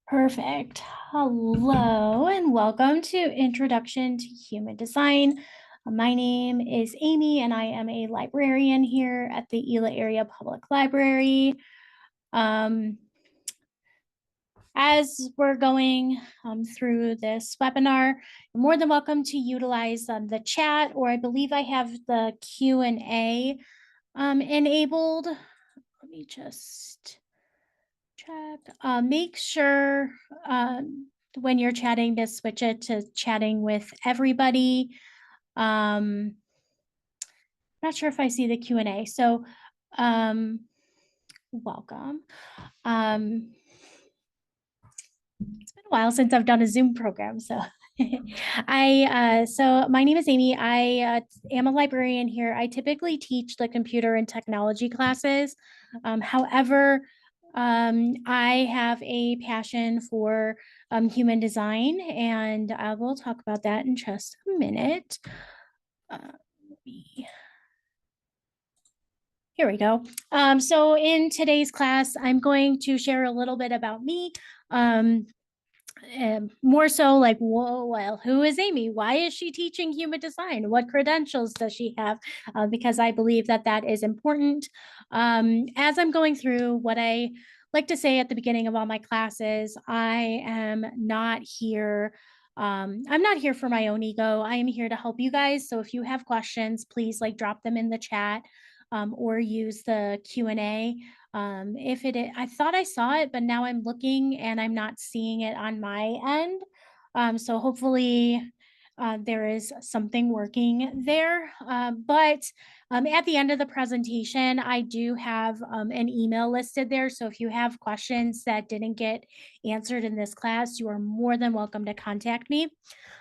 Perfect. Hello and welcome to Introduction to Human Design. My name is Amy and I am a librarian here at the Ela Area Public Library. As we're going through this webinar, you're more than welcome to utilize the chat, or I believe I have the Q&A enabled. Let me just check. Make sure when you're chatting to switch it to chatting with everybody. Not sure if I see the Q&A. So welcome. It's been a while since I've done a Zoom program. So so my name is Amy. I am a librarian here. I typically teach the computer and technology classes. However, I have a passion for human design, and I will talk about that in just a minute. Here we go. So in today's class, I'm going to share a little bit about me. More so like, whoa, well, who is Amy? Why is she teaching human design? What credentials does she have? Because I believe that that is important. As I'm going through, what I like to say at the beginning of all my classes, I am not here. I'm not here for my own ego. I am here to help you guys. So if you have questions, please like drop them in the chat or use the Q&A. I thought I saw it, but now I'm looking and I'm not seeing it on my end. So hopefully there is something working there. But at the end of the presentation, I do have an email listed there. So if you have questions that didn't get answered in this class, you are more than welcome to contact me.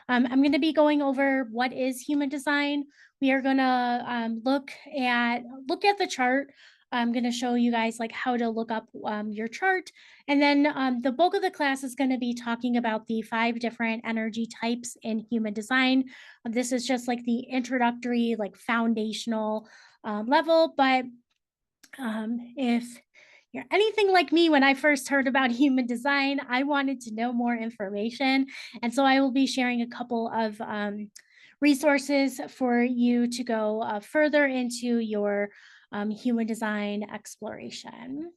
I'm going to be going over what is human design. We are going to look at the chart. I'm going to show you guys like how to look up your chart. And then the bulk of the class is going to be talking about the 5 different energy types in human design. This is just like the introductory, like foundational level. But if you're anything like me, when I first heard about human design, I wanted to know more information. And so I will be sharing a couple of resources for you to go further into your human design exploration.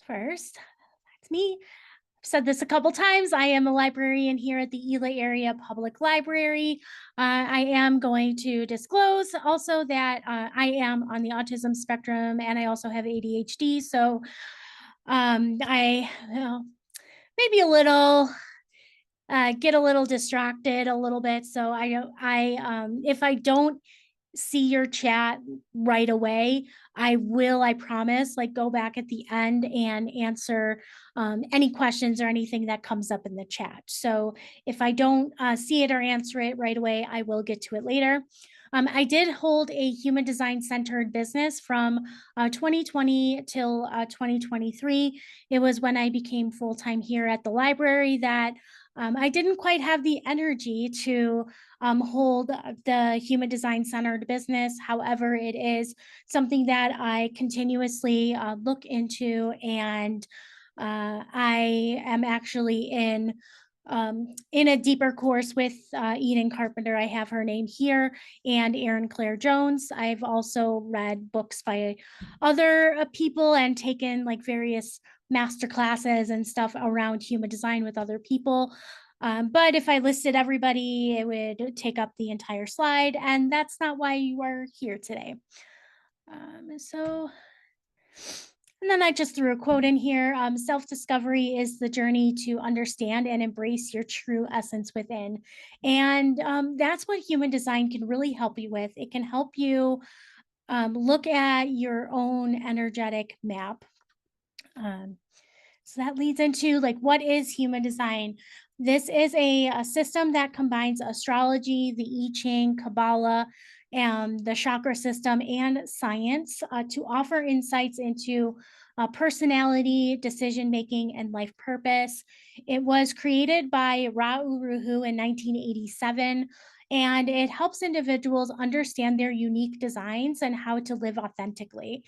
First, that's me. I've said this a couple times. I am a librarian here at the Ela Area Public Library. I am going to disclose also that I am on the autism spectrum and I also have ADHD. So I maybe a little get a little distracted a little bit. So if I don't see your chat right away, I promise, like go back at the end and answer any questions or anything that comes up in the chat. So if I don't see it or answer it right away, I will get to it later. I did hold a human design centered business from 2020 till 2023. It was when I became full-time here at the library that I didn't quite have the energy to hold the human design centered business. However, it is something that I continuously look into, and I am actually in a deeper course with Eden Carpenter. I have her name here, and Erin Claire Jones. I've also read books by other people and taken like various master classes and stuff around human design with other people. But if I listed everybody, it would take up the entire slide, and that's not why you are here today. And then I just threw a quote in here. Self-discovery is the journey to understand and embrace your true essence within. And that's what human design can really help you with. It can help you look at your own energetic map. So that leads into like, what is human design? This is a system that combines astrology, the Ching, Kabbalah, and the chakra system and science to offer insights into personality, decision-making, and life purpose. It was created by Ra Uru Hu in 1987, and it helps individuals understand their unique designs and how to live authentically.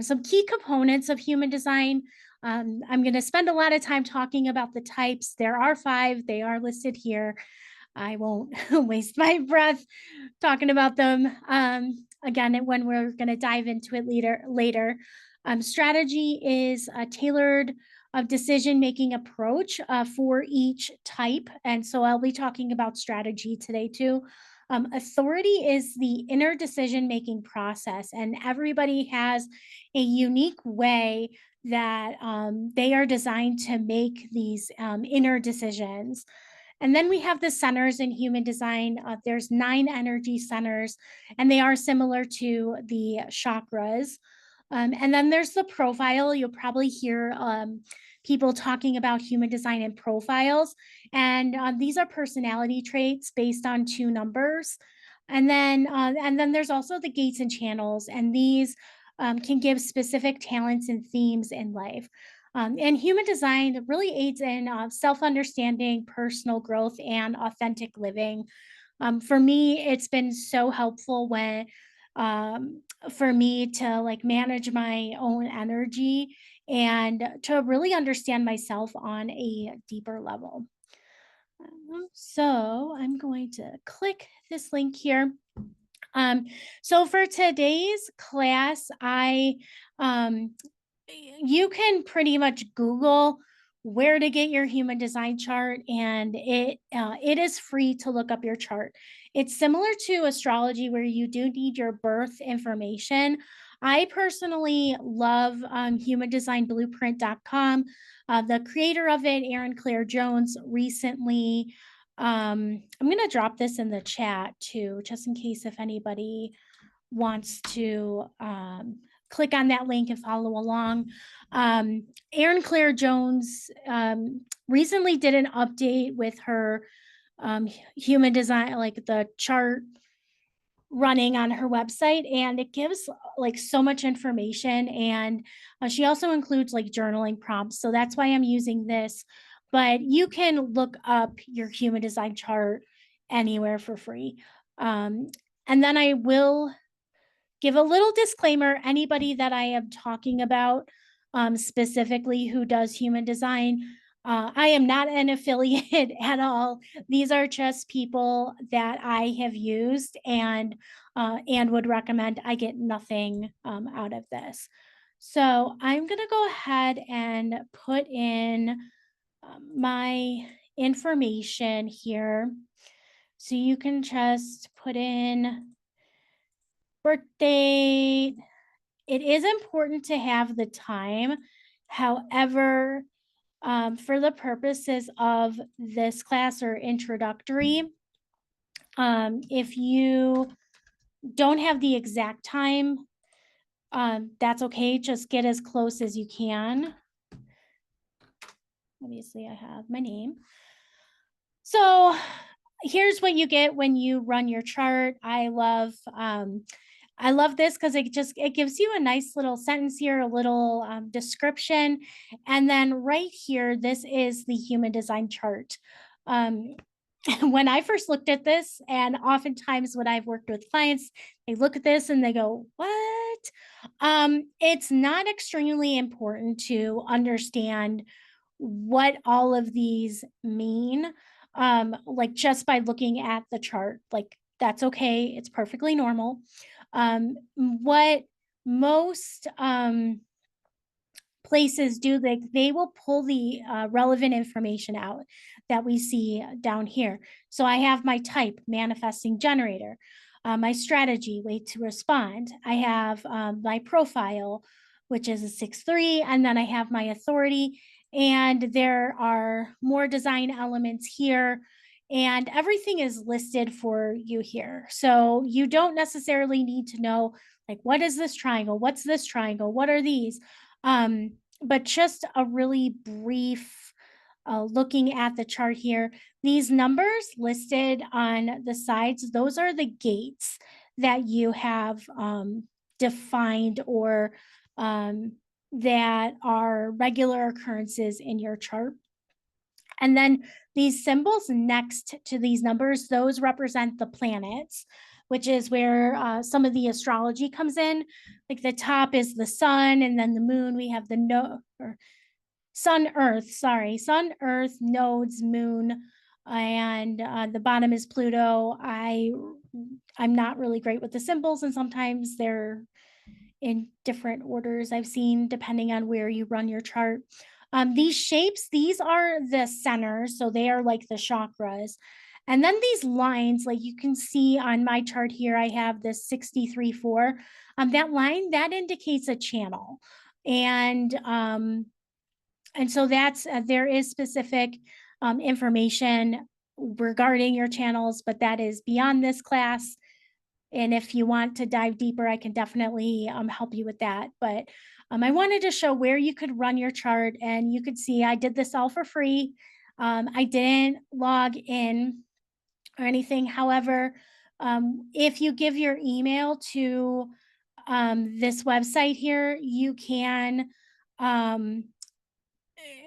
Some key components of human design I'm going to spend a lot of time talking about the types. There are 5, they are listed here. I won't waste my breath talking about them. Again, when we're going to dive into it later. Strategy is a tailored decision-making approach for each type. And so I'll be talking about strategy today too. Authority is the inner decision-making process, and everybody has a unique way that they are designed to make these inner decisions. And then we have the centers in human design. There's 9 energy centers, and they are similar to the chakras. And then there's the profile. You'll probably hear people talking about human design and profiles. And these are personality traits based on 2 numbers. And then there's also the gates and channels, and these can give specific talents and themes in life. And human design really aids in self understanding, personal growth, and authentic living. For me, it's been so helpful for me to like manage my own energy and to really understand myself on a deeper level. So I'm going to click this link here. So for today's class, um, you can pretty much Google where to get your human design chart, and it is free to look up your chart. It's similar to astrology, where you do need your birth information. I personally love humandesignblueprint.com. The creator of it, Erin Claire Jones, recently I'm going to drop this in the chat too, just in case if anybody wants to click on that link and follow along. Erin Claire Jones recently did an update with her human design, like the chart running on her website, and it gives like so much information, and she also includes like journaling prompts, so that's why I'm using this. But you can look up your human design chart anywhere for free. And then I will give a little disclaimer. Anybody that I am talking about specifically who does human design, I am not an affiliate at all. These are just people that I have used and would recommend. I get nothing out of this. So I'm going to go ahead and put in my information here. So you can just put in birth date. It is important to have the time. However, for the purposes of this class or introductory, if you don't have the exact time, that's okay. Just get as close as you can. Obviously, I have my name. So here's what you get when you run your chart. I love this because it gives you a nice little sentence here, a little description, and then right here, this is the human design chart. When I first looked at this, and oftentimes when I've worked with clients, they look at this and they go, "What?" It's not extremely important to understand what all of these mean, like just by looking at the chart. Like that's okay. It's perfectly normal. What most places do, they will pull the relevant information out that we see down here. So I have my type, manifesting generator, my strategy, way to respond. I have my profile, which is a 6-3, and then I have my authority, and there are more design elements here, and everything is listed for you here. So you don't necessarily need to know, like, what is this triangle? What's this triangle? What are these? But just a really brief looking at the chart here. These numbers listed on the sides, those are the gates that you have defined, or that are regular occurrences in your chart. And then these symbols next to these numbers, those represent the planets, which is where some of the astrology comes in. Like the top is the sun, and then the moon, we have the Sun, Earth, nodes, moon, and the bottom is Pluto. I'm not really great with the symbols, and sometimes they're in different orders I've seen depending on where you run your chart. These shapes, these are the centers, so they are like the chakras. And then these lines, like you can see on my chart here, I have this 63-4. That line, that indicates a channel. And so that's there is specific information regarding your channels, but that is beyond this class. And if you want to dive deeper, I can definitely help you with that. But I wanted to show where you could run your chart, and you could see I did this all for free. I didn't log in or anything. However, if you give your email to this website here, you can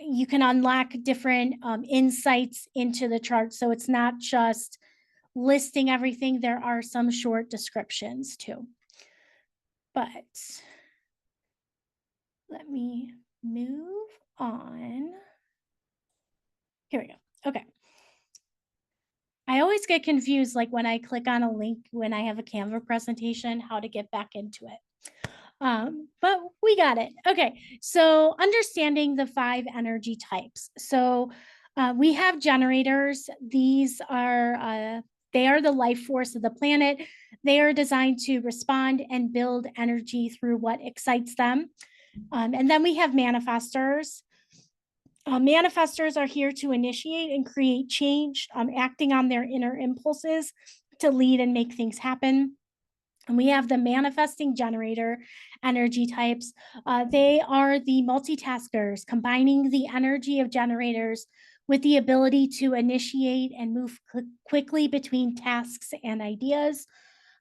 unlock different insights into the chart. So it's not just listing everything. There are some short descriptions too. But let me move on. Here we go. Okay. I always get confused, like when I click on a link when I have a Canva presentation, how to get back into it. But we got it. Okay, so understanding the 5 energy types. So we have generators. These are they are the life force of the planet. They are designed to respond and build energy through what excites them. And then we have manifestors. Manifestors are here to initiate and create change, acting on their inner impulses to lead and make things happen. And we have the manifesting generator energy types. They are the multitaskers, combining the energy of generators with the ability to initiate and move quickly between tasks and ideas.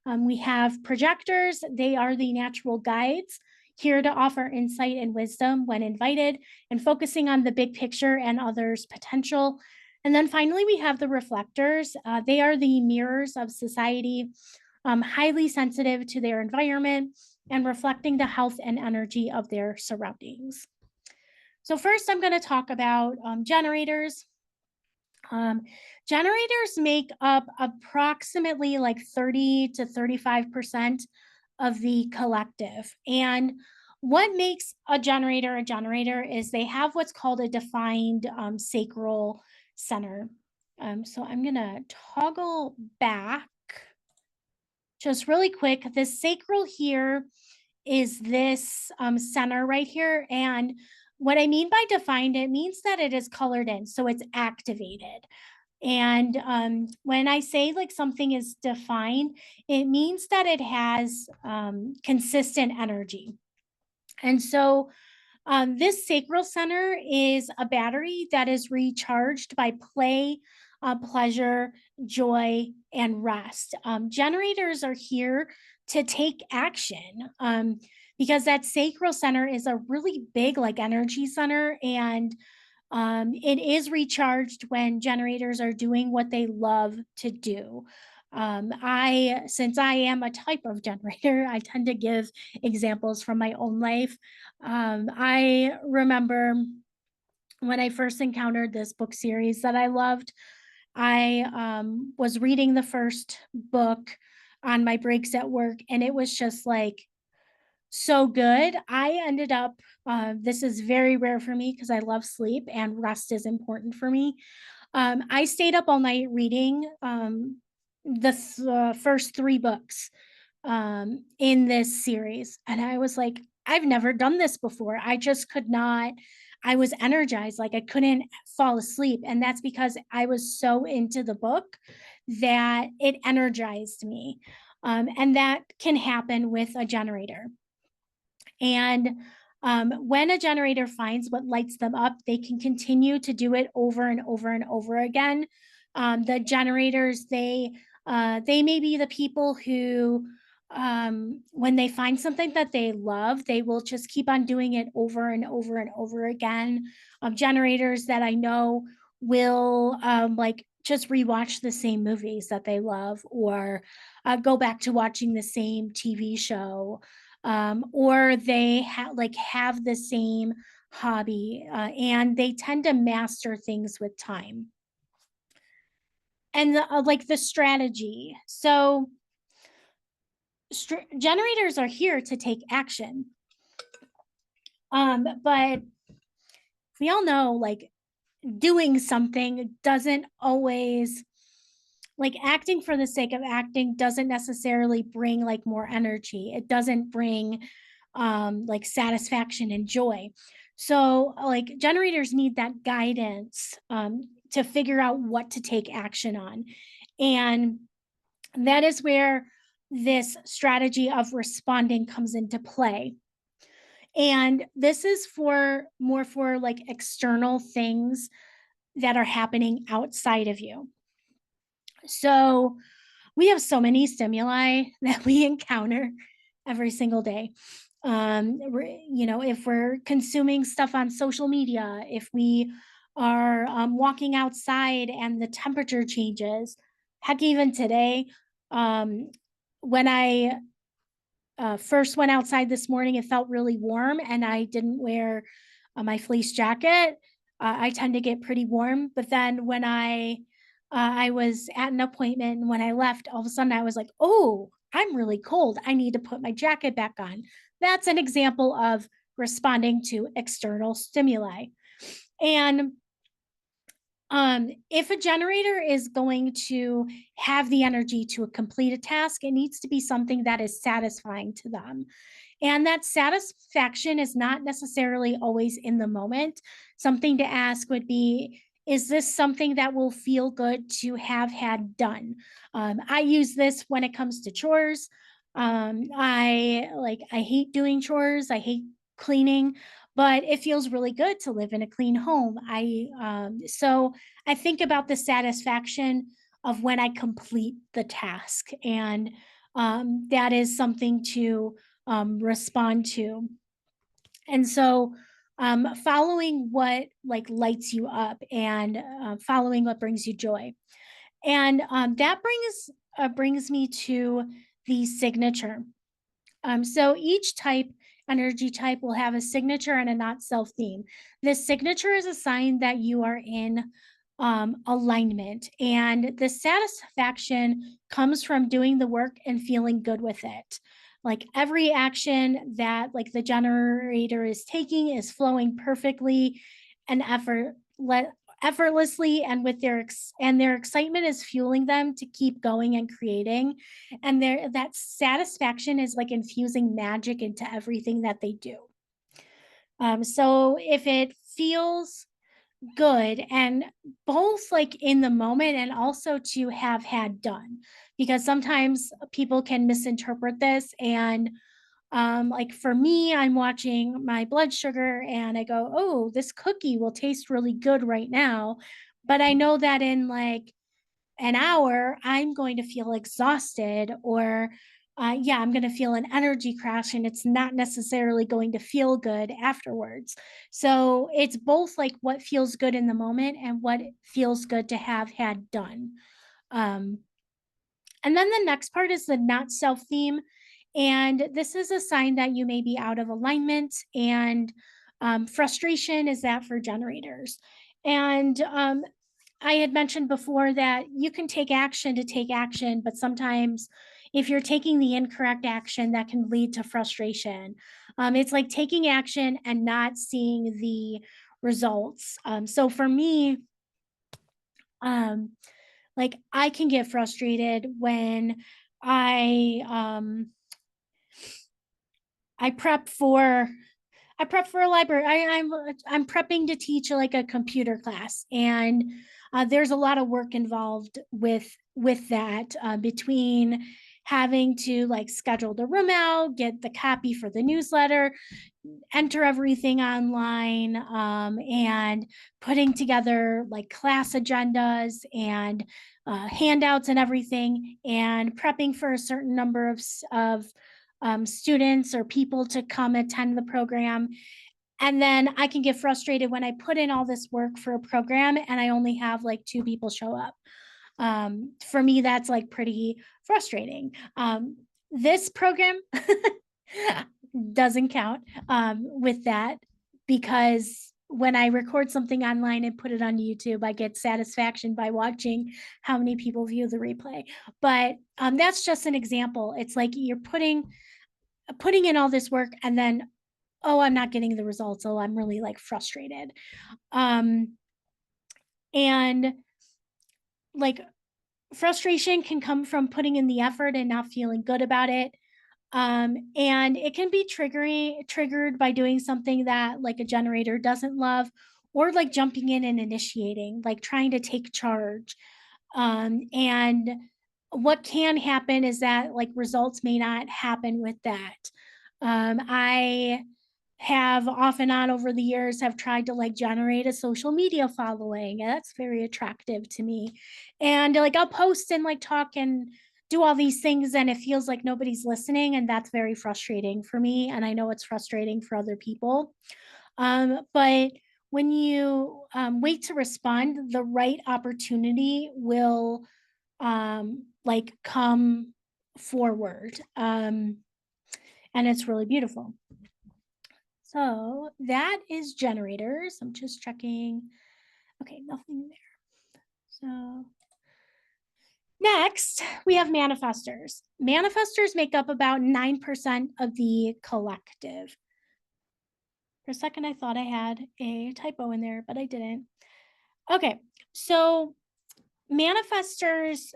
We have projectors. They are the natural guides, here to offer insight and wisdom when invited, and focusing on the big picture and others' potential. And then finally, we have the reflectors. They are the mirrors of society, highly sensitive to their environment and reflecting the health and energy of their surroundings. So first, I'm going to talk about generators. Generators make up approximately like 30 to 35% of the collective. And what makes a generator is they have what's called a defined sacral center. So I'm going to toggle back just really quick. This sacral here is this center right here. And what I mean by defined, it means that it is colored in, so it's activated. And when I say like something is defined, it means that it has consistent energy. And so this sacral center is a battery that is recharged by play, pleasure, joy, and rest. Generators are here to take action because that sacral center is a really big like energy center, and it is recharged when generators are doing what they love to do. Since I am a type of generator, I tend to give examples from my own life. I remember when I first encountered this book series that I loved, I was reading the first book on my breaks at work, and it was just like so good. I ended up, this is very rare for me because I love sleep and rest is important for me. I stayed up all night reading the first 3 books in this series. And I was like, I've never done this before. I just could not. I was energized, like I couldn't fall asleep. And that's because I was so into the book that it energized me. And that can happen with a generator. And when a generator finds what lights them up, they can continue to do it over and over and over again. The generators, they may be the people who, when they find something that they love, they will just keep on doing it over and over and over again. Generators that I know will like just rewatch the same movies that they love, or go back to watching the same TV show, or they have the same hobby, and they tend to master things with time. And like the strategy. So generators are here to take action. But we all know, like, doing something doesn't always, like, acting for the sake of acting doesn't necessarily bring like more energy. It doesn't bring like satisfaction and joy. So like generators need that guidance to figure out what to take action on. And that is where this strategy of responding comes into play. And this is for more for like external things that are happening outside of you. So we have so many stimuli that we encounter every single day. If we're consuming stuff on social media, if we are walking outside and the temperature changes, heck, even today, um, when I first went outside this morning, it felt really warm, and I didn't wear my fleece jacket. I tend to get pretty warm, but then when I was at an appointment, and when I left, all of a sudden I was like, "Oh, I'm really cold. I need to put my jacket back on." That's an example of responding to external stimuli. And if a generator is going to have the energy to complete a task, it needs to be something that is satisfying to them. And that satisfaction is not necessarily always in the moment. Something to ask would be, is this something that will feel good to have had done? I use this when it comes to chores. I hate doing chores. I hate cleaning, but it feels really good to live in a clean home. So I think about the satisfaction of when I complete the task, and that is something to respond to. And so, following what like lights you up, and following what brings you joy, and that brings me to the signature. So each energy type will have a signature and a not self theme. This signature is a sign that you are in alignment, and the satisfaction comes from doing the work and feeling good with it. Like every action that like the generator is taking is flowing perfectly and effortlessly, and with their excitement is fueling them to keep going and creating, and that satisfaction is like infusing magic into everything that they do. So if it feels good, and both like in the moment and also to have had done, because sometimes people can misinterpret this. And like for me, I'm watching my blood sugar and I go, oh, this cookie will taste really good right now, but I know that in like an hour, I'm going to feel exhausted, or yeah, I'm going to feel an energy crash, and it's not necessarily going to feel good afterwards. So it's both like what feels good in the moment and what feels good to have had done. Um, and then the next part is the not self theme. And this is a sign that you may be out of alignment, and frustration is that for generators. And I had mentioned before that you can take action to take action, but sometimes if you're taking the incorrect action, that can lead to frustration. It's like taking action and not seeing the results. So for me, um, like I can get frustrated when I um, I prep for I prep for a library. I'm prepping to teach like a computer class, and there's a lot of work involved with that, between having to like schedule the room out, get the copy for the newsletter, enter everything online, and putting together like class agendas and handouts and everything, and prepping for a certain number of students or people to come attend the program. And then I can get frustrated when I put in all this work for a program and I only have like two people show up. For me, that's like pretty frustrating. This program doesn't count with that. because when I record something online and put it on YouTube, I get satisfaction by watching how many people view the replay. But that's just an example. It's like you're putting in all this work and then, oh, I'm not getting the results. Oh, I'm really like frustrated. And like frustration can come from putting in the effort and not feeling good about it. And it can be triggered by doing something that like a generator doesn't love, or like jumping in and initiating, like trying to take charge. And what can happen is that like results may not happen with that. I have off and on over the years have tried to like generate a social media following, and that's very attractive to me. And like I'll post and like talk and do all these things, and it feels like nobody's listening, and that's very frustrating for me, and I know it's frustrating for other people. But when you wait to respond, the right opportunity will like come forward, and it's really beautiful. So that is generators. I'm just checking. Okay, nothing there. So next, we have manifestors. Manifestors make up about 9% of the collective. For a second, I thought I had a typo in there, but I didn't. Okay, so manifestors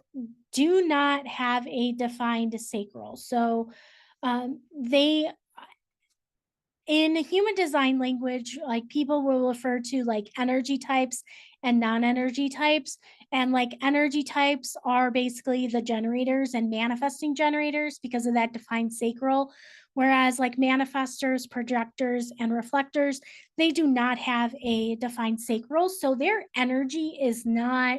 do not have a defined sacral. So they in human design language, like people will refer to like energy types and non-energy types. And like energy types are basically the generators and manifesting generators because of that defined sacral. Whereas like manifestors, projectors, and reflectors, they do not have a defined sacral. So their energy is not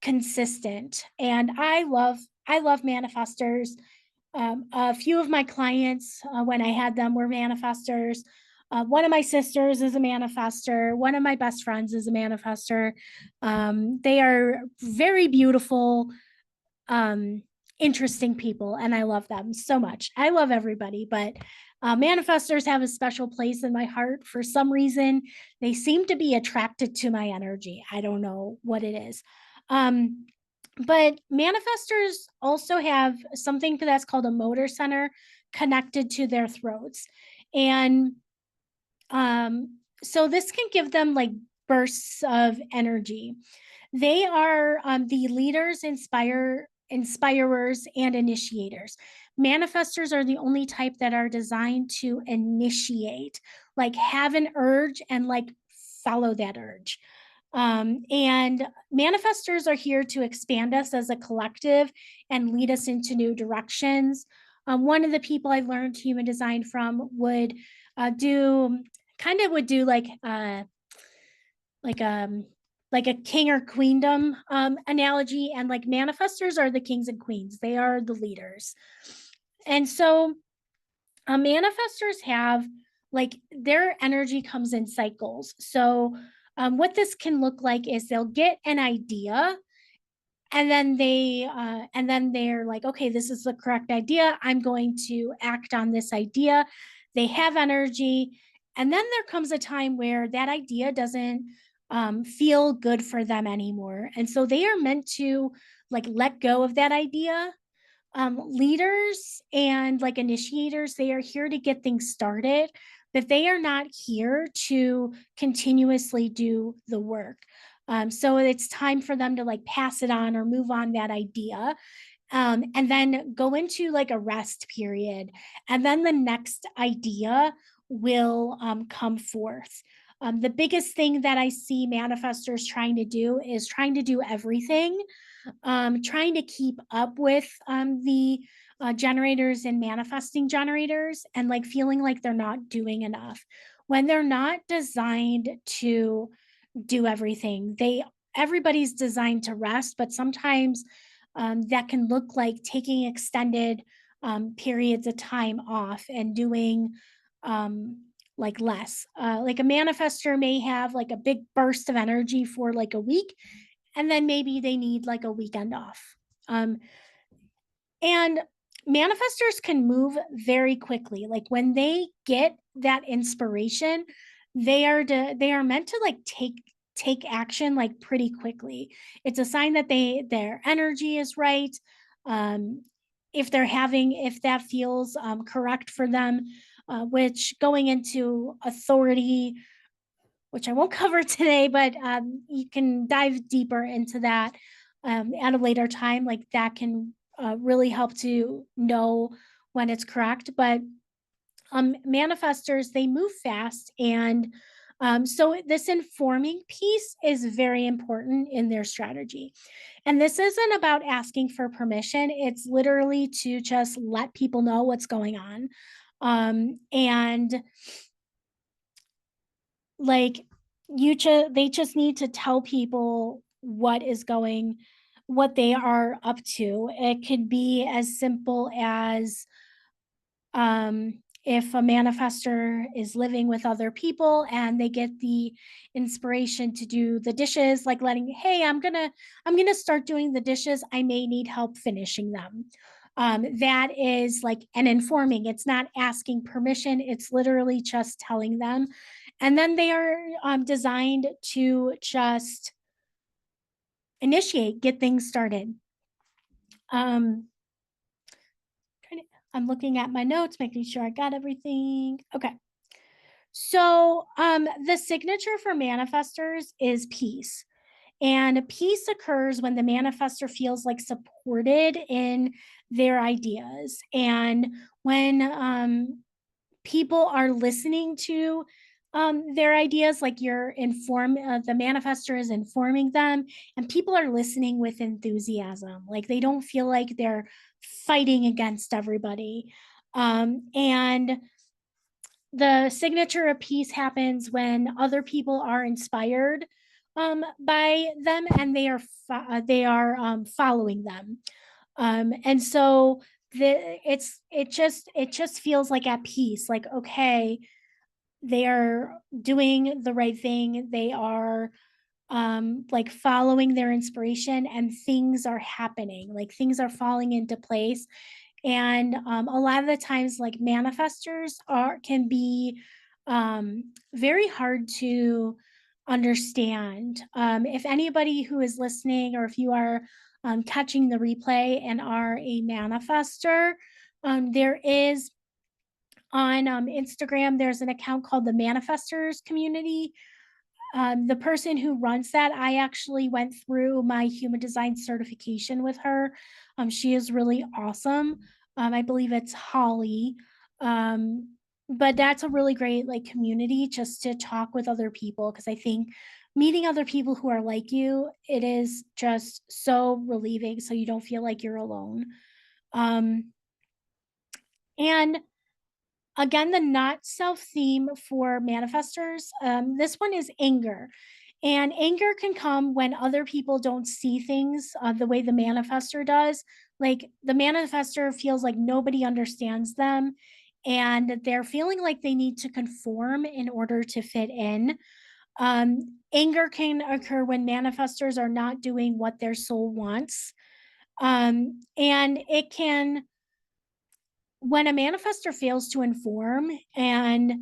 consistent. And I love manifestors. A few of my clients, when I had them, were manifestors. One of my sisters is a manifester. One of my best friends is a manifester. They are very beautiful, interesting people, and I love them so much. I love everybody, but manifestors have a special place in my heart for some reason. They seem to be attracted to my energy. I don't know what it is. But manifestors also have something that's called a motor center connected to their throats. And so this can give them like bursts of energy. They are the leaders, inspirers, and initiators. Manifestors are the only type that are designed to initiate, like have an urge and like follow that urge. And manifestors are here to expand us as a collective and lead us into new directions. One of the people I learned human design from would do like like a king or queendom analogy, and like manifestors are the kings and queens. They are the leaders. And so manifestors have like their energy comes in cycles. So what this can look like is they'll get an idea, and then they're like, okay, this is the correct idea, I'm going to act on this idea. They have energy, and then there comes a time where that idea doesn't feel good for them anymore, and so they are meant to like let go of that idea. Leaders and like initiators, they are here to get things started, but they are not here to continuously do the work. So it's time for them to like pass it on or move on that idea, and then go into like a rest period. And then the next idea will come forth. The biggest thing that I see manifestors trying to do is trying to do everything, trying to keep up with the generators and manifesting generators, and like feeling like they're not doing enough when they're not designed to do everything. Everybody's designed to rest, but sometimes that can look like taking extended periods of time off and doing like less. Like a manifester may have like a big burst of energy for like a week, and then maybe they need like a weekend off. And manifestors can move very quickly. Like when they get that inspiration, they are meant to like take action like pretty quickly. It's a sign that their energy is right. Um, if that feels correct for them, which going into authority, which I won't cover today, but you can dive deeper into that at a later time. Like that can really help to know when it's correct. But manifestors, they move fast. And so this informing piece is very important in their strategy. And this isn't about asking for permission, it's literally to just let people know what's going on. And like they just need to tell people what they are up to. It could be as simple as if a manifestor is living with other people and they get the inspiration to do the dishes, like letting, hey, I'm gonna start doing the dishes, I may need help finishing them. That is like an informing. It's not asking permission, it's literally just telling them. And then they are designed to just initiate, get things started. um I'm looking at my notes, making sure I got everything. Okay. So, the signature for manifestors is peace. And peace occurs when the manifestor feels like supported in their ideas. And when people are listening to their ideas, like the manifestor is informing them, and people are listening with enthusiasm. Like they don't feel like they're fighting against everybody. And the signature of peace happens when other people are inspired by them, and they are following them. And so it just feels like at peace. Like, okay, they are doing the right thing. They are like following their inspiration, and things are happening. Like things are falling into place. And a lot of the times, like manifestors are can be very hard to understand. If anybody who is listening, or if you are catching the replay and are a manifestor, there is on Instagram, there's an account called the Manifestors Community. The person who runs that, I actually went through my human design certification with her. She is really awesome. I believe it's Holly. Um, but that's a really great like community just to talk with other people, because I think meeting other people who are like you, it is just so relieving, so you don't feel like you're alone. Um, and again, the not self theme for manifestors, this one is anger. And anger can come when other people don't see things the way the manifestor does. Like the manifestor feels like nobody understands them, and they're feeling like they need to conform in order to fit in. Anger can occur when manifestors are not doing what their soul wants. And it can, when a manifestor fails to inform, and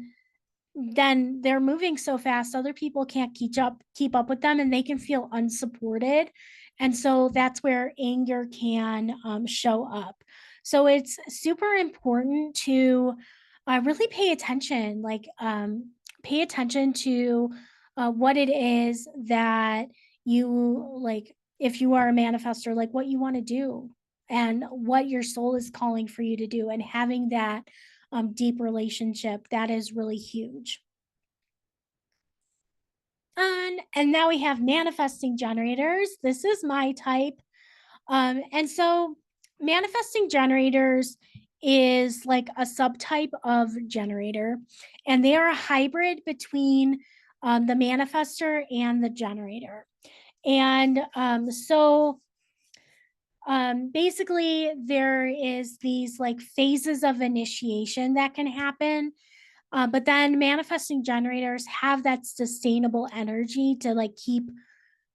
then they're moving so fast, other people can't keep up with them, and they can feel unsupported. And so that's where anger can show up. So it's super important to really pay attention, like pay attention to what it is that you like, if you are a manifestor, like what you want to do and what your soul is calling for you to do, and having that deep relationship, that is really huge. And now we have manifesting generators. This is my type. And so manifesting generators is like a subtype of generator, and they are a hybrid between the manifestor and the generator. And basically, there is these like phases of initiation that can happen. But then manifesting generators have that sustainable energy to like keep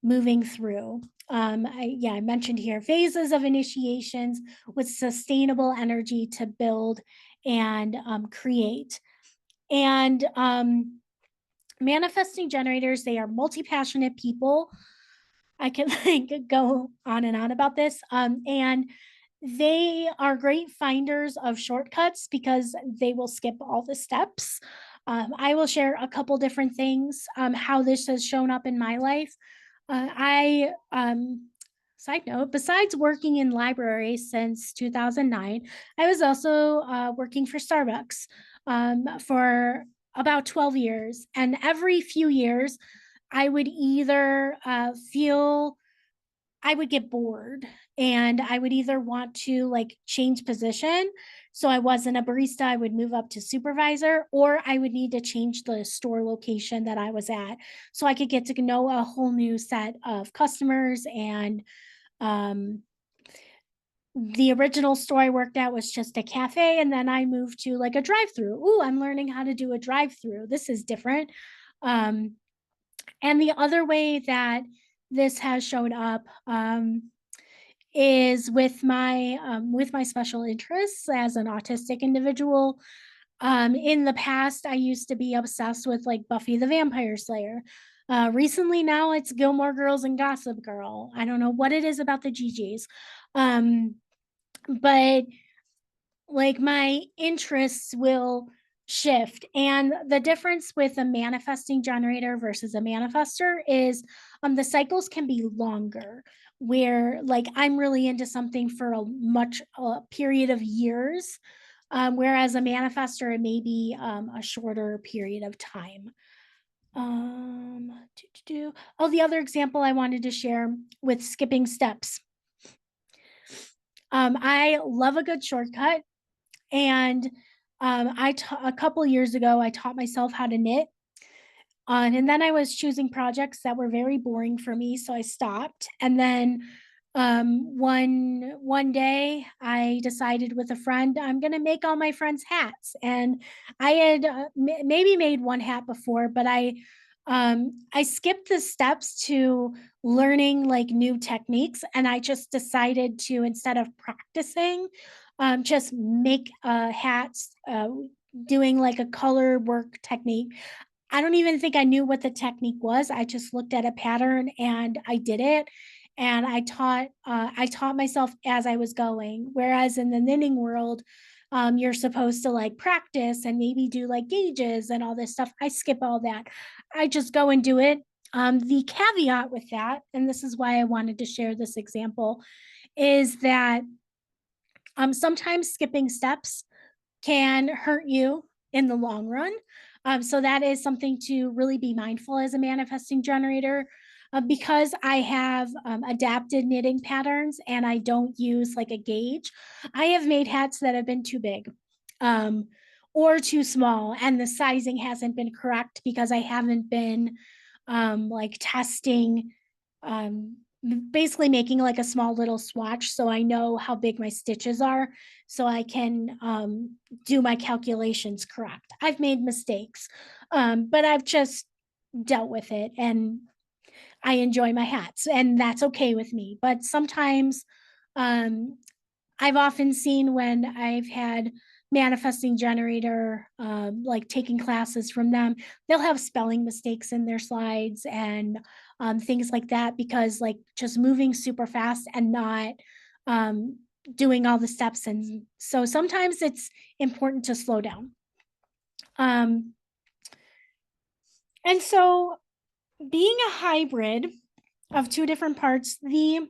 moving through. I mentioned here phases of initiations with sustainable energy to build and create. And manifesting generators, they are multi-passionate people. I can like go on and on about this. And they are great finders of shortcuts because they will skip all the steps. I will share a couple different things, how this has shown up in my life. Side note, besides working in libraries since 2009, I was also working for Starbucks for about 12 years. And every few years, I would either I would get bored and I would either want to like change position. So I wasn't a barista, I would move up to supervisor, or I would need to change the store location that I was at so I could get to know a whole new set of customers. And um, the original store I worked at was just a cafe. And then I moved to like a drive through. Ooh, I'm learning how to do a drive through. This is different. Um, and the other way that this has shown up is with my special interests as an autistic individual. In the past, I used to be obsessed with like Buffy the Vampire Slayer. Recently, now it's Gilmore Girls and Gossip Girl. I don't know what it is about the GGs, but like my interests will shift. And the difference with a manifesting generator versus a manifester is the cycles can be longer, where like I'm really into something for a period of years, whereas a manifester, it may be a shorter period of time. Oh, the other example I wanted to share with skipping steps. I love a good shortcut. And a couple years ago, I taught myself how to knit. And then I was choosing projects that were very boring for me, so I stopped. And then one day, I decided with a friend, I'm gonna make all my friends hats. And I had maybe made one hat before, but I skipped the steps to learning like new techniques, and I just decided to, instead of practicing, just make hats, doing like a color work technique. I don't even think I knew what the technique was. I just looked at a pattern and I did it. And I taught myself as I was going. Whereas in the knitting world, you're supposed to like practice and maybe do like gauges and all this stuff. I skip all that. I just go and do it. The caveat with that, and this is why I wanted to share this example, is that sometimes skipping steps can hurt you in the long run. So that is something to really be mindful as a manifesting generator. Because I have adapted knitting patterns and I don't use like a gauge, I have made hats that have been too big, um, or too small, and the sizing hasn't been correct because I haven't been like testing, um, basically making like a small little swatch so I know how big my stitches are so I can do my calculations correct. I've made mistakes, but I've just dealt with it and I enjoy my hats, and that's okay with me. But sometimes um, I've often seen when I've had manifesting generator, like taking classes from them, they'll have spelling mistakes in their slides and things like that because like just moving super fast and not um, doing all the steps. And so sometimes it's important to slow down. Um, and so being a hybrid of two different parts, this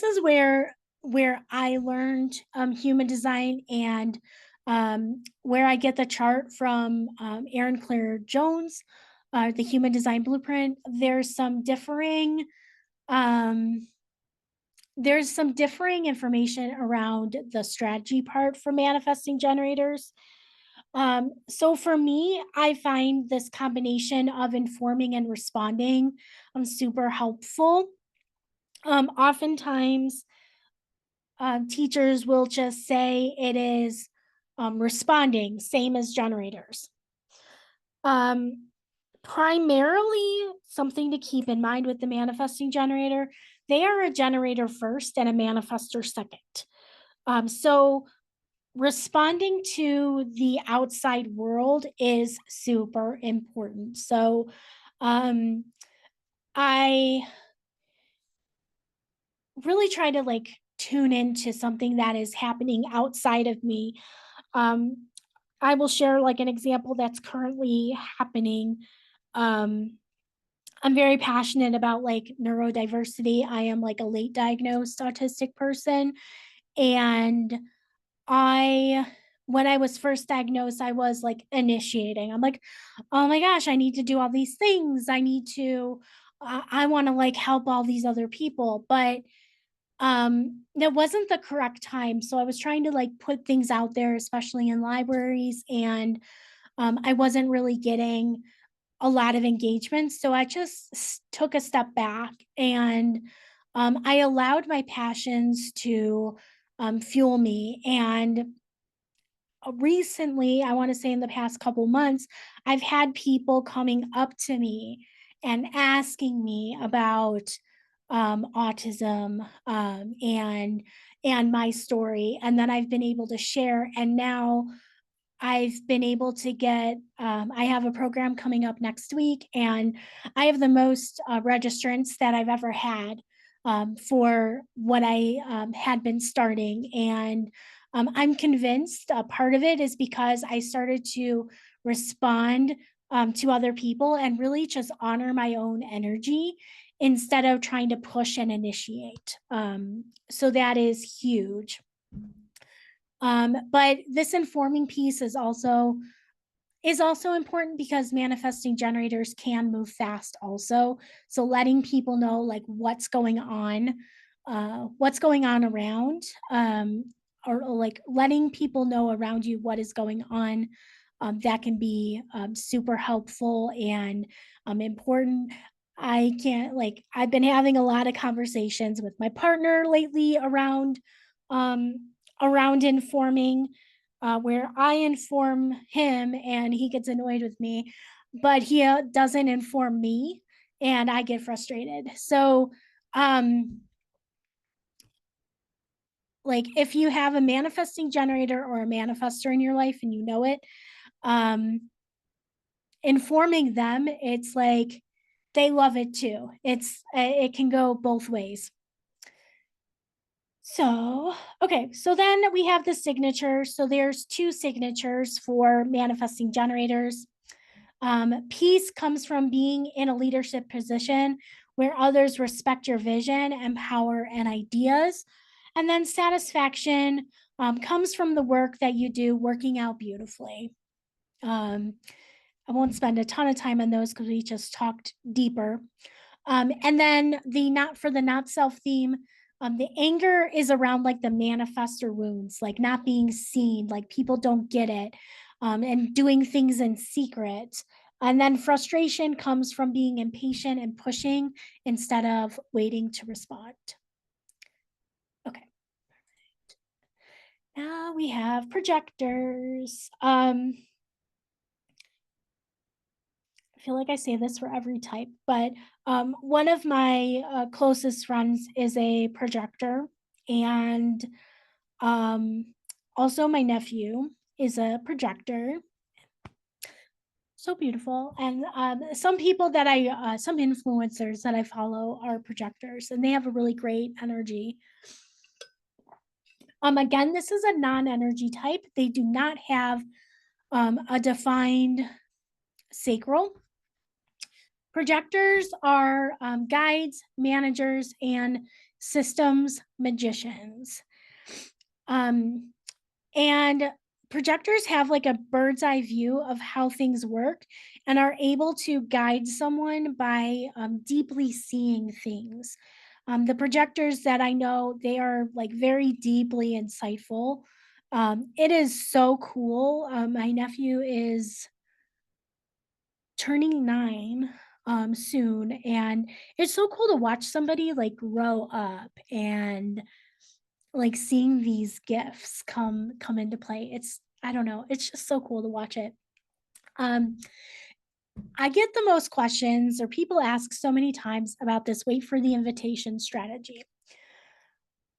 is where I learned human design, and where I get the chart from Erin Claire Jones, the Human Design Blueprint. Um, there's some differing information around the strategy part for manifesting generators. So for me, I find this combination of informing and responding super helpful. Oftentimes, teachers will just say it is responding, same as generators. Um, Primarily, something to keep in mind with the manifesting generator, they are a generator first and a manifester second. So responding to the outside world is super important. So um, I really try to like tune into something that is happening outside of me. Um, I will share like an example that's currently happening. Um, I'm very passionate about like neurodiversity. I am like a late diagnosed autistic person. And I, when I was first diagnosed, I was like initiating. I'm like, oh my gosh, I need to do all these things. I need to, I want to like help all these other people. But that wasn't the correct time. So I was trying to like put things out there, especially in libraries. And I wasn't really getting a lot of engagement. So I just took a step back and I allowed my passions to fuel me. And recently, I want to say in the past couple months, I've had people coming up to me and asking me about autism and my story, and then I've been able to share. And now I've been able to get, I have a program coming up next week, and I have the most registrants that I've ever had for what I had been starting. And I'm convinced a part of it is because I started to respond to other people and really just honor my own energy instead of trying to push and initiate. So that is huge. But this informing piece is also important because manifesting generators can move fast also. So letting people know like what's going on around, or like letting people know around you what is going on, that can be super helpful and important. I can't like I've been having a lot of conversations with my partner lately um, around informing, where I inform him and he gets annoyed with me, but he doesn't inform me and I get frustrated. So, um, like if you have a manifesting generator or a manifester in your life and you know it, um, informing them, it's like they love it too. It can go both ways. So, okay, so then we have the signature. So there's two signatures for manifesting generators. Peace comes from being in a leadership position where others respect your vision and power and ideas. And then satisfaction comes from the work that you do working out beautifully. Um, I won't spend a ton of time on those because we just talked deeper. And then the not self theme, the anger is around like the manifestor wounds, like not being seen, like people don't get it, and doing things in secret. And then frustration comes from being impatient and pushing instead of waiting to respond. Okay. Now we have projectors. I feel like I say this for every type, but one of my closest friends is a projector, and also my nephew is a projector. So beautiful. And some people that some influencers that I follow are projectors, and they have a really great energy. Again, this is a non-energy type. They do not have a defined sacral. Projectors are guides, managers, and systems magicians. Um, and projectors have like a bird's eye view of how things work and are able to guide someone by deeply seeing things. The projectors that I know, they are like very deeply insightful. It is so cool. My nephew is turning 9 soon, and it's so cool to watch somebody like grow up and like seeing these gifts come into play. It's I don't know, it's just so cool to watch it. um I get the most questions, or people ask so many times about this wait for the invitation strategy.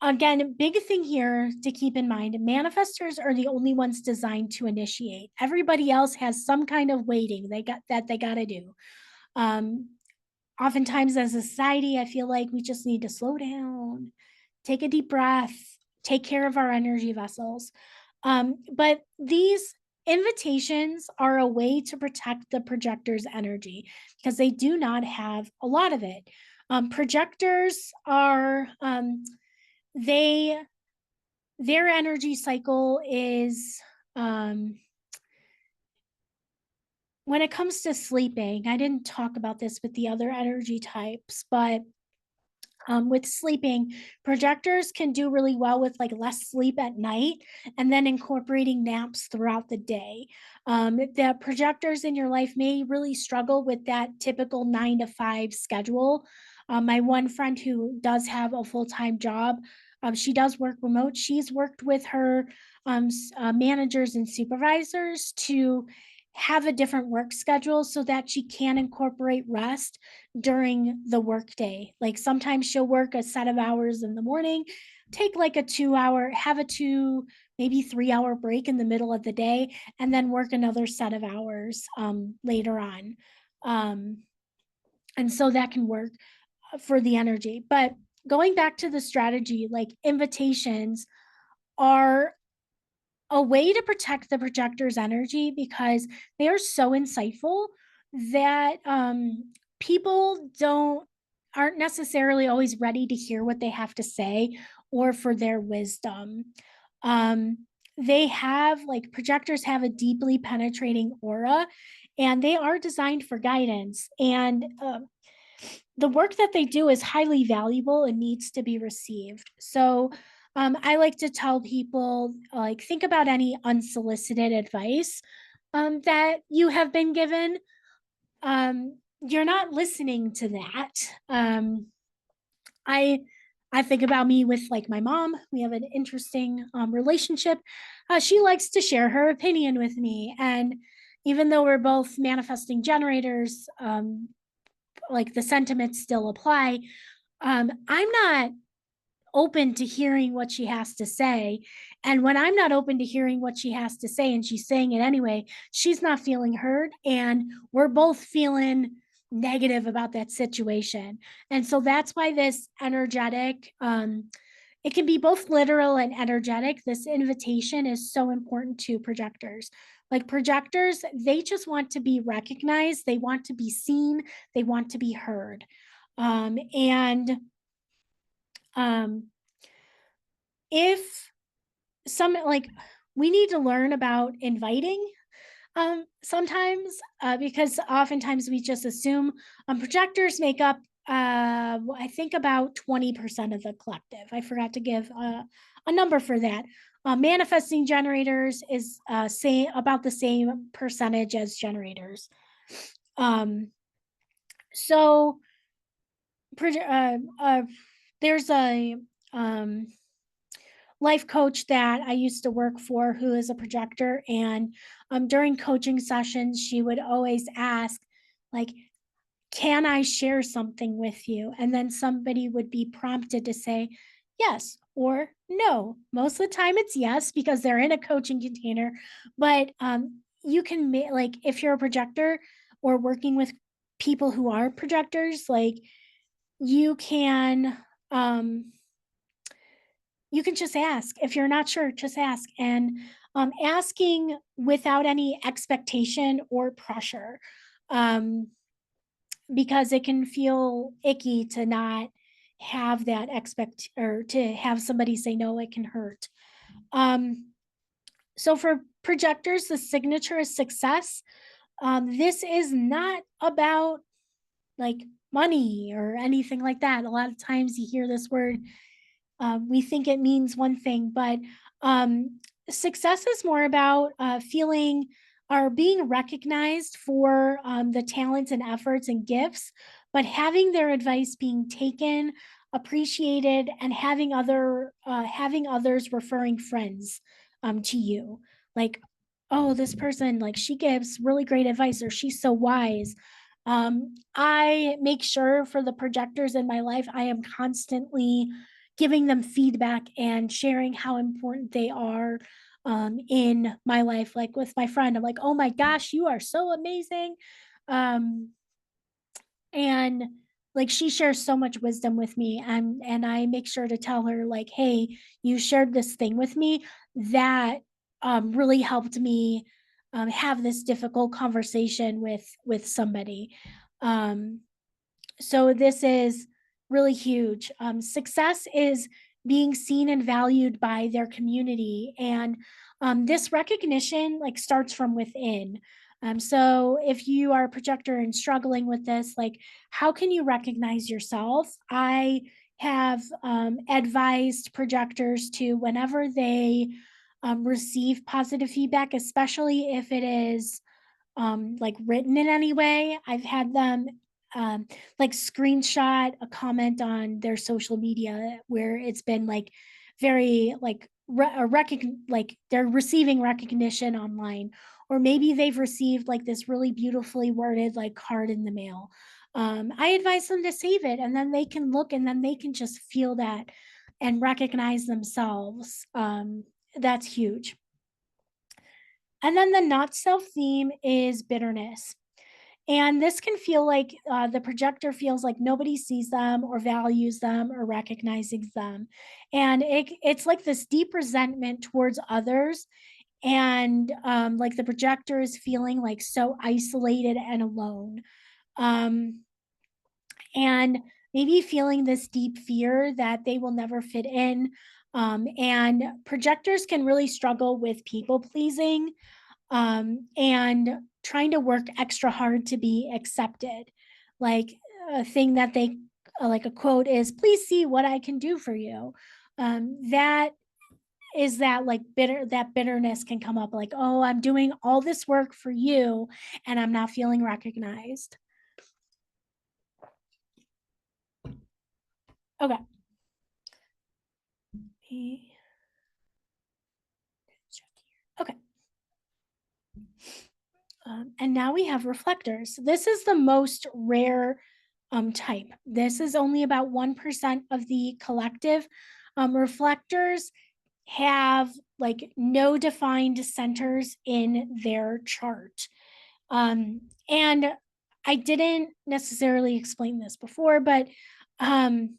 Again, big thing here to keep in mind, manifestors are the only ones designed to initiate. Everybody else has some kind of waiting they got to do. Um, Oftentimes as a society, I feel like we just need to slow down, take a deep breath, take care of our energy vessels. But these invitations are a way to protect the projector's energy because they do not have a lot of it. Projectors are they their energy cycle is um, when it comes to sleeping. I didn't talk about this with the other energy types, but with sleeping, projectors can do really well with like less sleep at night and then incorporating naps throughout the day. The projectors in your life may really struggle with that typical 9 to 5 schedule. My one friend who does have a full time job, she does work remote. She's worked with her managers and supervisors to have a different work schedule so that she can incorporate rest during the workday. Like sometimes she'll work a set of hours in the morning, take like a 2 hour, have a 2, maybe 3 hour break in the middle of the day, and then work another set of hours later on. Um, and so that can work for the energy. But going back to the strategy, like invitations are a way to protect the projector's energy because they are so insightful that people don't aren't necessarily always ready to hear what they have to say or for their wisdom. Um, they have like projectors have a deeply penetrating aura, and they are designed for guidance. And the work that they do is highly valuable and needs to be received. So I like to tell people, like, think about any unsolicited advice that you have been given. You're not listening to that. I I think about me with like my mom. We have an interesting relationship. She likes to share her opinion with me, and even though we're both manifesting generators, like the sentiments still apply. I'm not open to hearing what she has to say. And when I'm not open to hearing what she has to say and she's saying it anyway, she's not feeling heard. And we're both feeling negative about that situation. And so that's why this energetic, it can be both literal and energetic. This invitation is so important to projectors. Like projectors, they just want to be recognized, they want to be seen, they want to be heard. And um, if some like we need to learn about inviting sometimes because oftentimes we just assume projectors make up I think about 20% of the collective. I forgot to give a number for that. Manifesting generators is say about the same percentage as generators. um so there's a um life coach that I used to work for who is a projector. And during coaching sessions, she would always ask, like, can I share something with you? And then somebody would be prompted to say yes or no. Most of the time, it's yes because they're in a coaching container. But you can, like, if you're a projector or working with people who are projectors, like, you can. You can just ask. If you're not sure, just ask. And asking without any expectation or pressure, um, because it can feel icky to not have that expect or to have somebody say no, it can hurt. Um, so for projectors, the signature is success. This is not about like money or anything like that. A lot of times you hear this word, we think it means one thing, but success is more about feeling or being recognized for the talents and efforts and gifts, but having their advice being taken, appreciated, and having others referring friends to you. Like oh, this person, like, she gives really great advice, or she's so wise. I make sure for the projectors in my life, I am constantly giving them feedback and sharing how important they are in my life. Like with my friend, I'm like, oh my gosh, you are so amazing. Um, and like she shares so much wisdom with me, and I make sure to tell her like, hey, you shared this thing with me that really helped me have this difficult conversation with somebody. um so this is really huge. Success is being seen and valued by their community, and this recognition like starts from within. So if you are a projector and struggling with this, like, how can you recognize yourself? I have advised projectors to, whenever they receive positive feedback, especially if it is like written in any way. I've had them um, like screenshot a comment on their social media where it's been like very like like they're receiving recognition online, or maybe they've received like this really beautifully worded like card in the mail. I advise them to save it, and then they can look, and then they can just feel that and recognize themselves. That's huge. And then the not self theme is bitterness. And this can feel like the projector feels like nobody sees them or values them or recognizes them. And it's like this deep resentment towards others. And like the projector is feeling like so isolated and alone. Um, and maybe feeling this deep fear that they will never fit in. And projectors can really struggle with people pleasing and trying to work extra hard to be accepted. Like a thing that they like a quote is, "Please see what I can do for you." That is that like bitterness can come up like, "Oh, I'm doing all this work for you, and I'm not feeling recognized." Okay. Okay. And now we have reflectors. This is the most rare type. This is only about 1% of the collective. Reflectors have like no defined centers in their chart. And I didn't necessarily explain this before, but um,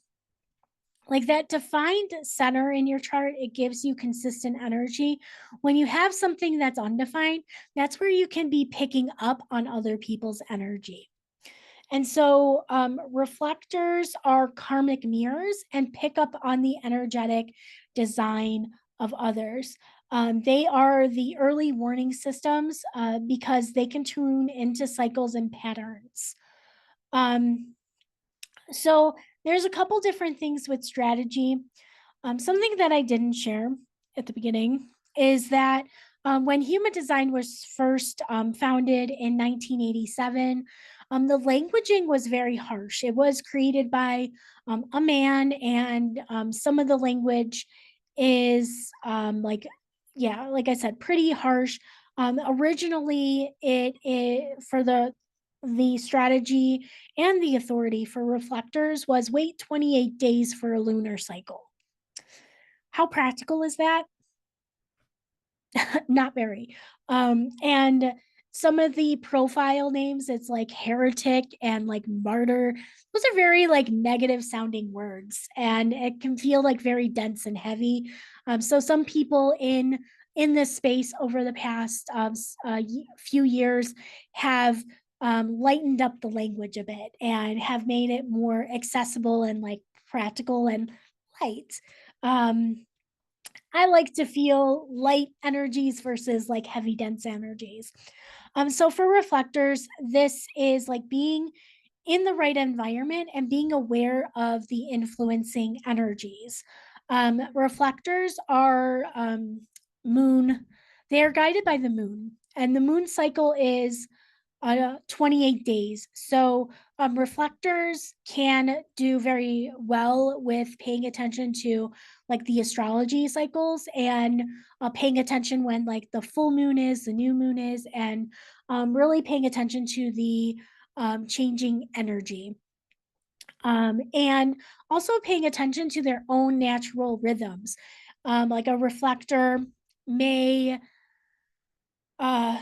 like that defined center in your chart, it gives you consistent energy. When you have something that's undefined, that's where you can be picking up on other people's energy. And so reflectors are karmic mirrors and pick up on the energetic design of others. They are the early warning systems because they can tune into cycles and patterns. Um, so there's a couple different things with strategy. Something that I didn't share at the beginning is that when human design was first founded in 1987, the languaging was very harsh. It was created by a man, and some of the language is yeah, like I said, pretty harsh. Originally, it for the strategy and the authority for reflectors was wait 28 days for a lunar cycle. How practical is that? Not very. And some of the profile names, it's like heretic and like martyr. Those are very like negative sounding words, and it can feel like very dense and heavy. So some people in this space over the past few years have lightened up the language a bit and have made it more accessible and like practical and light. I like to feel light energies versus like heavy, dense energies. So for reflectors, this is like being in the right environment and being aware of the influencing energies. Reflectors are moon, they are guided by the moon, and the moon cycle is 28 days. So reflectors can do very well with paying attention to like the astrology cycles and paying attention when like the full moon is, the new moon is, and really paying attention to the changing energy. And also paying attention to their own natural rhythms. Like a reflector may uh,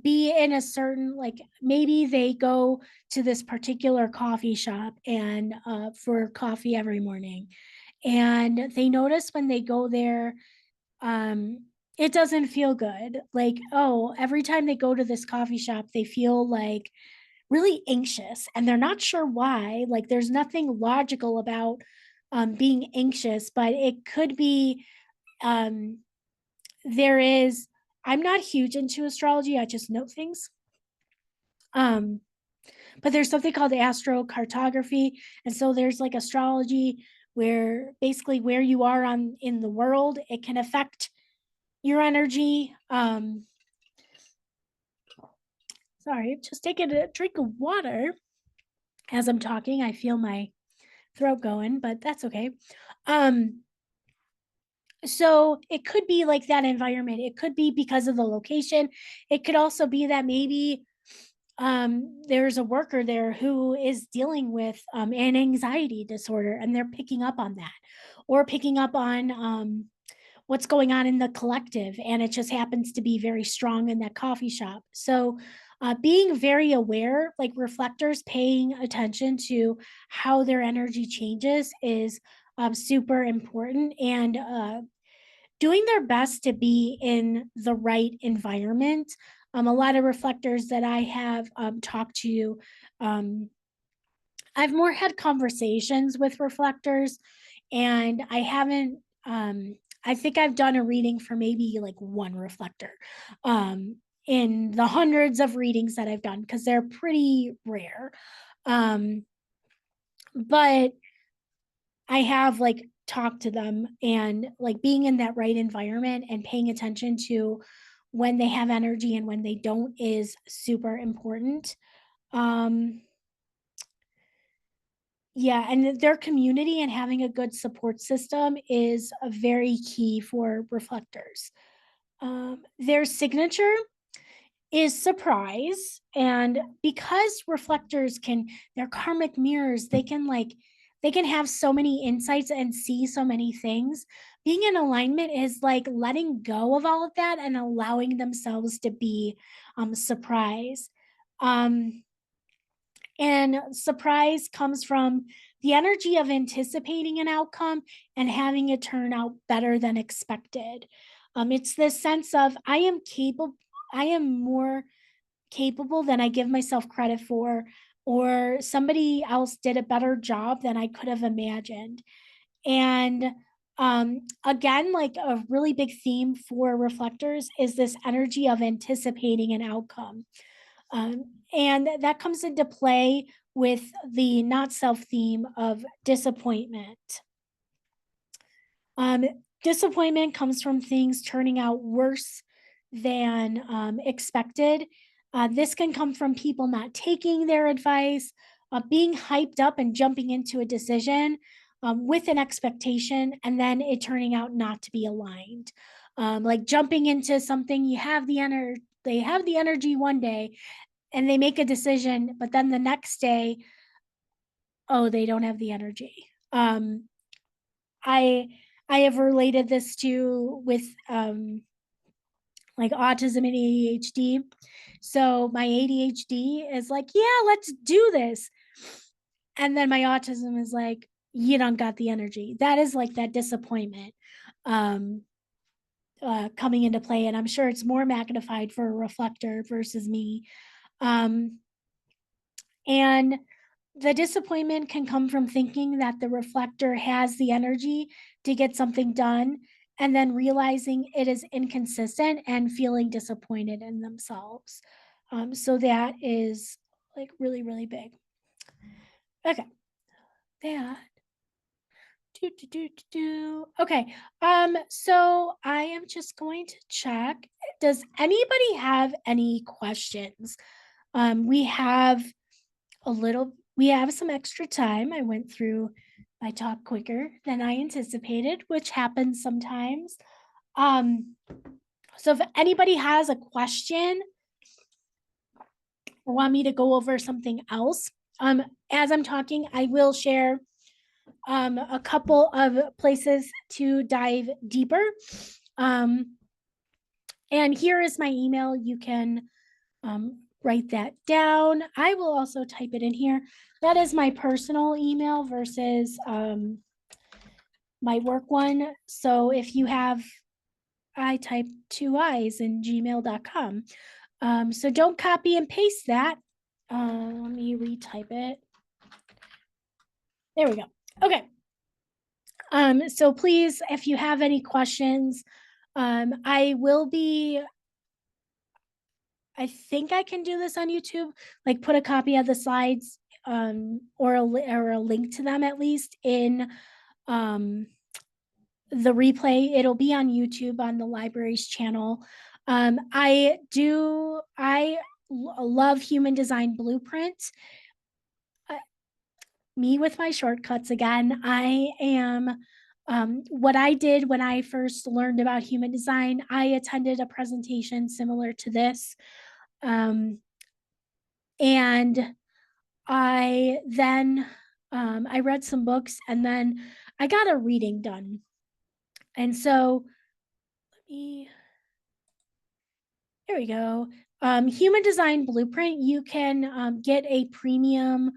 be in a certain, like maybe they go to this particular coffee shop and for coffee every morning, and they notice when they go there, um it doesn't feel good. Like, oh, every time they go to this coffee shop they feel like really anxious and they're not sure why. Like there's nothing logical about being anxious, but it could be um there is, I'm not huge into astrology, I just know things. um but there's something called astrocartography, and so there's like astrology where basically where you are on in the world it can affect your energy. Sorry, just taking a drink of water as I'm talking. I feel my throat going, but that's okay. um so it could be like that environment, it could be because of the location, it could also be that maybe there's a worker there who is dealing with an anxiety disorder and they're picking up on that, or picking up on what's going on in the collective, and it just happens to be very strong in that coffee shop. So being very aware, like reflectors paying attention to how their energy changes is super important, and doing their best to be in the right environment. A lot of reflectors that I have talked to, um, I've more had conversations with reflectors, and I haven't. I think I've done a reading for maybe like one reflector in the hundreds of readings that I've done because they're pretty rare. Um, but I have like talked to them, and like being in that right environment and paying attention to when they have energy and when they don't is super important. Um yeah, and their community and having a good support system is a very key for reflectors. Their signature is surprise, and because reflectors can, they're karmic mirrors, they can like they can have so many insights and see so many things. Being in alignment is like letting go of all of that and allowing themselves to be surprised. Um and surprise comes from the energy of anticipating an outcome and having it turn out better than expected. It's this sense of I am more capable than I give myself credit for, or somebody else did a better job than I could have imagined. And again, like a really big theme for reflectors is this energy of anticipating an outcome. And that comes into play with the not self theme of disappointment. Um, Disappointment comes from things turning out worse than expected. This can come from people not taking their advice, being hyped up and jumping into a decision with an expectation, and then it turning out not to be aligned. Like jumping into something, they have the energy one day, and they make a decision, but then the next day, oh, they don't have the energy. I I have related this to with like autism and ADHD. So my ADHD is like, yeah, let's do this. And then my autism is like, you don't got the energy. That is like that disappointment um coming into play. And I'm sure it's more magnified for a reflector versus me. Um and the disappointment can come from thinking that the reflector has the energy to get something done and then realizing it is inconsistent and feeling disappointed in themselves. So that is like really, really big. Okay. That Okay. So I am just going to check. Does anybody have any questions? We have we have some extra time. I went through my talk quicker than I anticipated, which happens sometimes. Um, so if anybody has a question or want me to go over something else, as I'm talking, I will share a couple of places to dive deeper. And here is my email. You can write that down. I will also type it in here. That is my personal email versus my work one. So if you have, I type 2 I's in gmail.com. So don't copy and paste that. Let me retype it. There we go. Okay. So please, if you have any questions, I think I can do this on YouTube, like put a copy of the slides, or a link to them at least in the replay. It'll be on YouTube on the library's channel. I love Human Design Blueprint. Me with my shortcuts again. I am what I did when I first learned about human design. I attended a presentation similar to this, and I then I read some books, and then I got a reading done. And so there we go. Human Design Blueprint, you can get a premium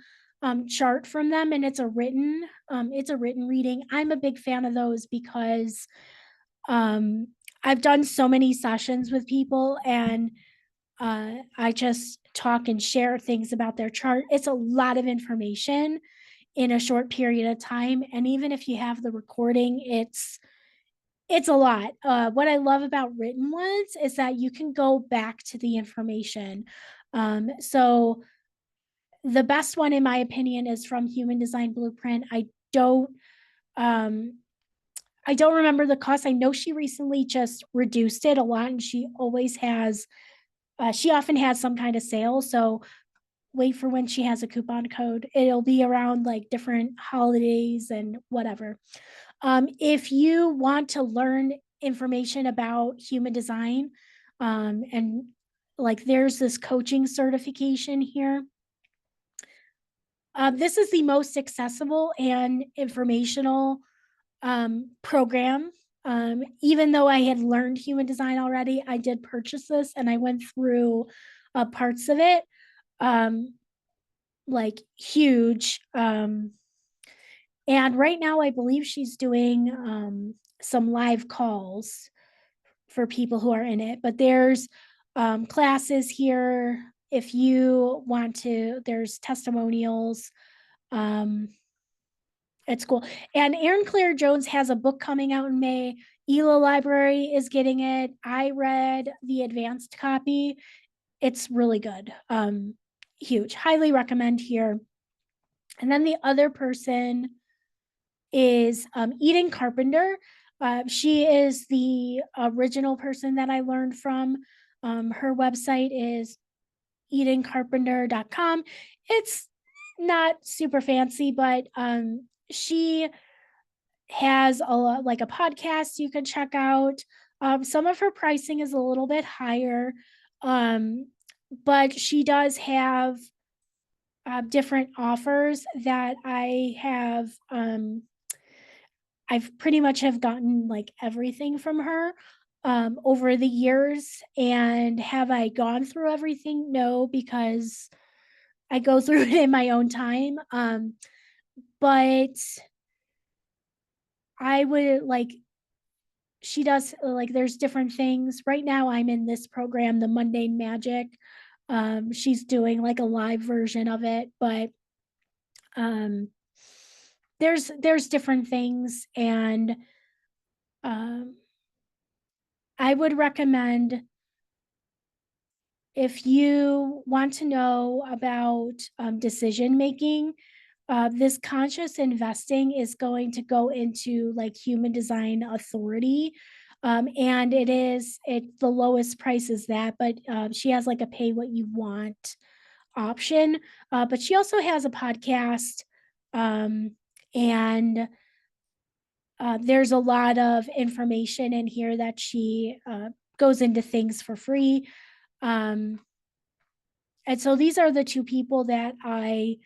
chart from them, and it's a written reading. I'm a big fan of those because I've done so many sessions with people, and I just talk and share things about their chart. It's a lot of information in a short period of time, and even if you have the recording, it's a lot. What I love about written ones is that you can go back to the information. So the best one, in my opinion, is from Human Design Blueprint. I don't remember the cost. I know she recently just reduced it a lot, and she always has. She often has some kind of sale. So wait for when she has a coupon code. It'll be around like different holidays and whatever. If you want to learn information about human design, and like there's this coaching certification here. This is the most accessible and informational program. Even though I had learned human design already, I did purchase this, and I went through parts of it, like huge. And right now, I believe she's doing some live calls for people who are in it. But there's classes here if you want to. There's testimonials. It's cool. And Erin Claire Jones has a book coming out in May. Ela Library is getting it. I read the advanced copy. It's really good. Huge. Highly recommend here. And then the other person is Eden Carpenter. She is the original person that I learned from. Her website is edencarpenter.com. It's not super fancy, but she has like a podcast you can check out. Some of her pricing is a little bit higher, but she does have different offers that I have. I've pretty much have gotten like everything from her over the years. And have I gone through everything? No, because I go through it in my own time. But I would like, she does like, there's different things. Right now I'm in this program, the Mundane Magic. She's doing like a live version of it, but there's different things. And I would recommend, if you want to know about decision making, this conscious investing is going to go into like human design authority. And it's the lowest price is that, but she has like a pay what you want option. But she also has a podcast. And there's a lot of information in here that she goes into things for free. Um, and so these are the two people that I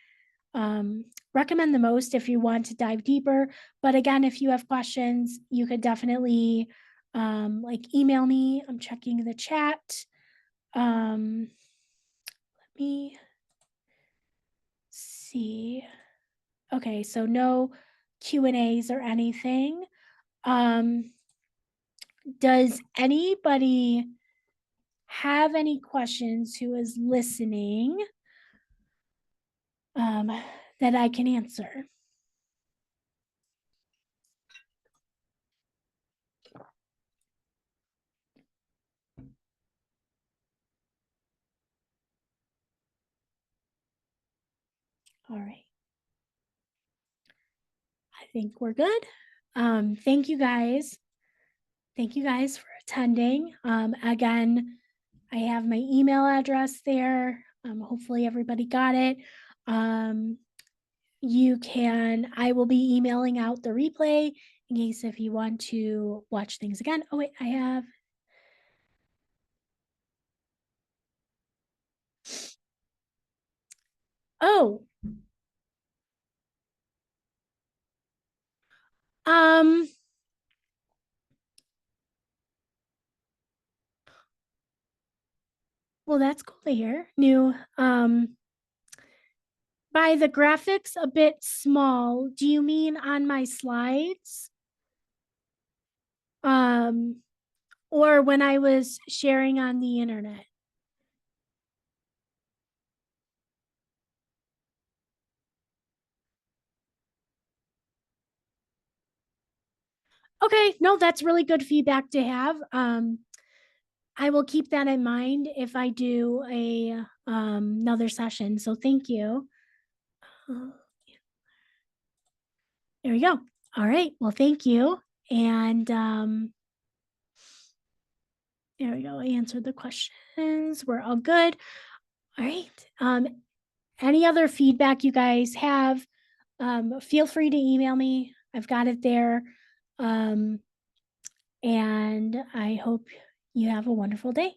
recommend the most if you want to dive deeper. But again, if you have questions, you could definitely like email me. I'm checking the chat. Let me see. Okay, so no Q&As or anything. Does anybody have any questions who is listening that I can answer? All right. I think we're good. Thank you guys. Thank you guys for attending. Again, I have my email address there. Hopefully everybody got it. I will be emailing out the replay in case if you want to watch things again. Oh wait, I have. Oh, um, well, that's cool to hear. New, by the graphics a bit small, do you mean on my slides? Um, or when I was sharing on the internet? Okay, no, that's really good feedback to have. I will keep that in mind if I do a another session. So thank you. Uh, there we go. All right. Well, thank you. And there we go. I answered the questions. We're all good. All right. Any other feedback you guys have, feel free to email me. I've got it there. And I hope you have a wonderful day.